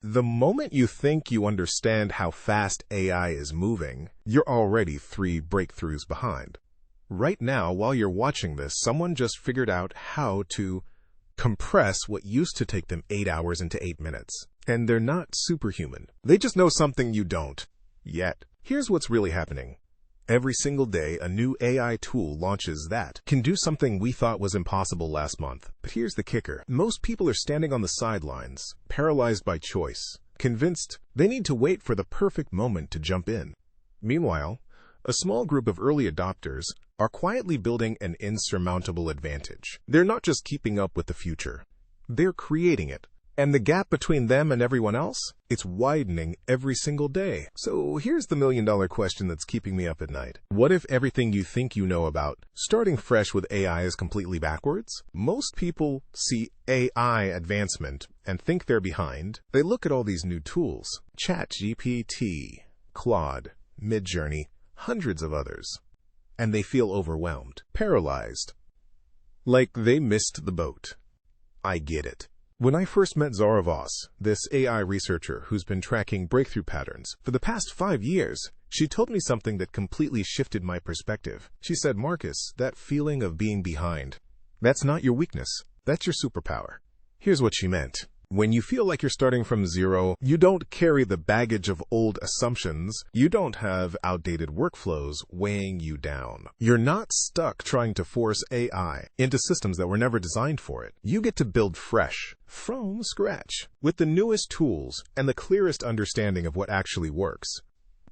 The moment you think you understand how fast AI is moving, you're already 3 breakthroughs behind. Right now, while you're watching this, someone just figured out how to compress what used to take them 8 hours into 8 minutes. And they're not superhuman. They just know something you don't. Yet, here's what's really happening. Every single day, a new AI tool launches that can do something we thought was impossible last month. But here's the kicker. Most people are standing on the sidelines, paralyzed by choice, convinced they need to wait for the perfect moment to jump in. Meanwhile, a small group of early adopters are quietly building an insurmountable advantage. They're not just keeping up with the future. They're creating it. And the gap between them and everyone else? It's widening every single day. So here's the million-dollar question that's keeping me up at night. What if everything you think you know about starting fresh with AI is completely backwards? Most people see AI advancement and think they're behind. They look at all these new tools. ChatGPT, Claude, Midjourney, hundreds of others. And they feel overwhelmed, paralyzed. Like they missed the boat. I get it. When I first met Zara Voss, this AI researcher who's been tracking breakthrough patterns for the past 5 years, she told me something that completely shifted my perspective. She said, Marcus, that feeling of being behind, that's not your weakness, that's your superpower. Here's what she meant. When you feel like you're starting from zero, you don't carry the baggage of old assumptions. You don't have outdated workflows weighing you down. You're not stuck trying to force AI into systems that were never designed for it. You get to build fresh, from scratch, with the newest tools and the clearest understanding of what actually works.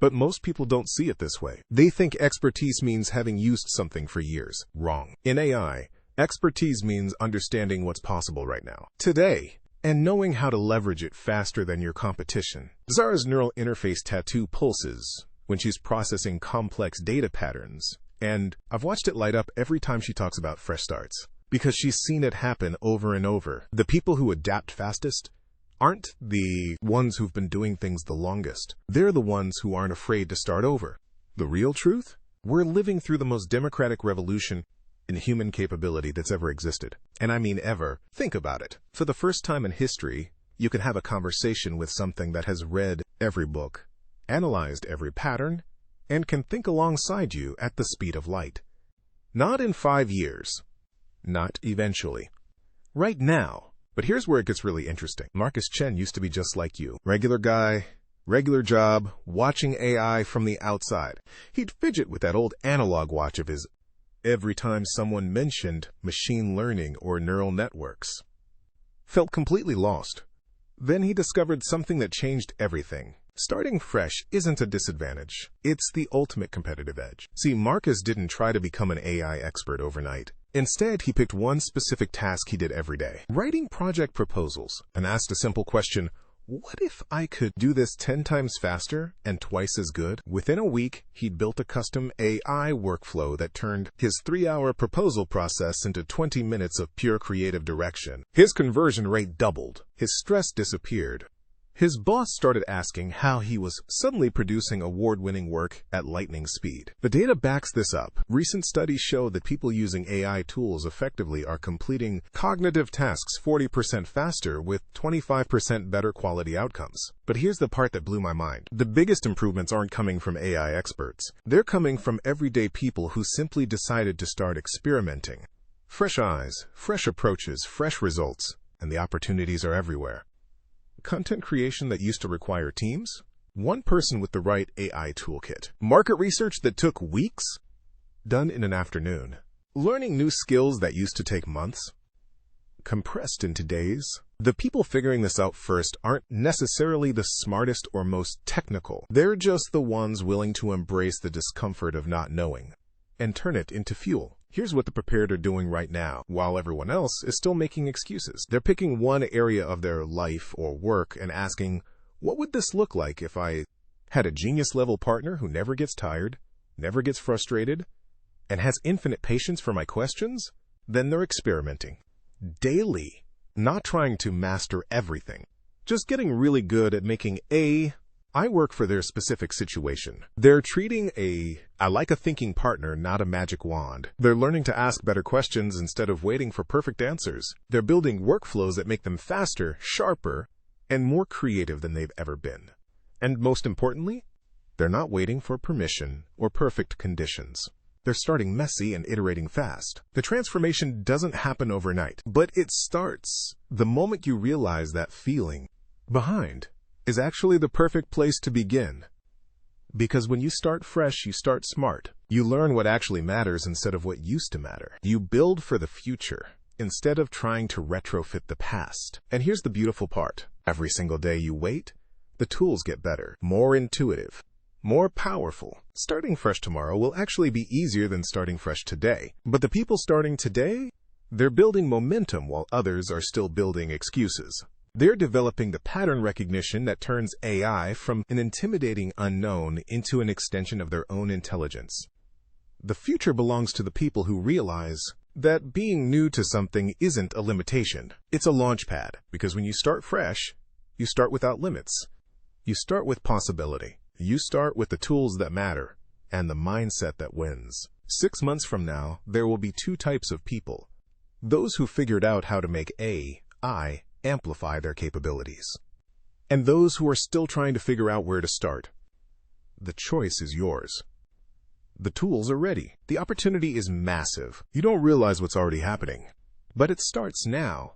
But most people don't see it this way. They think expertise means having used something for years. Wrong. In AI, expertise means understanding what's possible right now, today, and knowing how to leverage it faster than your competition. Zara's neural interface tattoo pulses when she's processing complex data patterns, and I've watched it light up every time she talks about fresh starts, because she's seen it happen over and over. The people who adapt fastest aren't the ones who've been doing things the longest. They're the ones who aren't afraid to start over. The real truth? We're living through the most democratic revolution in human capability that's ever existed. And I mean ever. Think about it. For the first time in history, you can have a conversation with something that has read every book, analyzed every pattern, and can think alongside you at the speed of light. Not in 5 years. Not eventually. Right now. But here's where it gets really interesting. Marcus Chen used to be just like you. Regular guy, regular job, watching AI from the outside. He'd fidget with that old analog watch of his every time someone mentioned machine learning or neural networks. Felt completely lost. Then he discovered something that changed everything. Starting fresh isn't a disadvantage. It's the ultimate competitive edge. See, Marcus didn't try to become an AI expert overnight. Instead, he picked one specific task he did every day, writing project proposals, and asked a simple question: what if I could do this 10 times faster and twice as good? Within a week, he'd built a custom AI workflow that turned his 3-hour proposal process into 20 minutes of pure creative direction. His conversion rate doubled. His stress disappeared. His boss started asking how he was suddenly producing award-winning work at lightning speed. The data backs this up. Recent studies show that people using AI tools effectively are completing cognitive tasks 40% faster with 25% better quality outcomes. But here's the part that blew my mind. The biggest improvements aren't coming from AI experts. They're coming from everyday people who simply decided to start experimenting. Fresh eyes, fresh approaches, fresh results, and the opportunities are everywhere. Content creation that used to require teams? One person with the right AI toolkit. Market research that took weeks? Done in an afternoon. Learning new skills that used to take months? Compressed into days. The people figuring this out first aren't necessarily the smartest or most technical. They're just the ones willing to embrace the discomfort of not knowing and turn it into fuel. Here's what the prepared are doing right now, while everyone else is still making excuses. They're picking one area of their life or work and asking, what would this look like if I had a genius-level partner who never gets tired, never gets frustrated, and has infinite patience for my questions? Then they're experimenting. Daily. Not trying to master everything. Just getting really good at making I work for their specific situation. They're treating I like a thinking partner, not a magic wand. They're learning to ask better questions instead of waiting for perfect answers. They're building workflows that make them faster, sharper, and more creative than they've ever been. And most importantly, they're not waiting for permission or perfect conditions. They're starting messy and iterating fast. The transformation doesn't happen overnight, but it starts the moment you realize that feeling behind is actually the perfect place to begin. Because when you start fresh, you start smart. You learn what actually matters instead of what used to matter. You build for the future instead of trying to retrofit the past. And here's the beautiful part. Every single day you wait, the tools get better, more intuitive, more powerful. Starting fresh tomorrow will actually be easier than starting fresh today. But the people starting today, they're building momentum while others are still building excuses. They're developing the pattern recognition that turns AI from an intimidating unknown into an extension of their own intelligence. The future belongs to the people who realize that being new to something isn't a limitation. It's a launch pad, because when you start fresh, you start without limits. You start with possibility. You start with the tools that matter and the mindset that wins. 6 months from now, there will be 2 types of people. Those who figured out how to make AI amplify their capabilities, and those who are still trying to figure out where to start. The choice is yours. The tools are ready. The opportunity is massive. You don't realize what's already happening, but it starts now.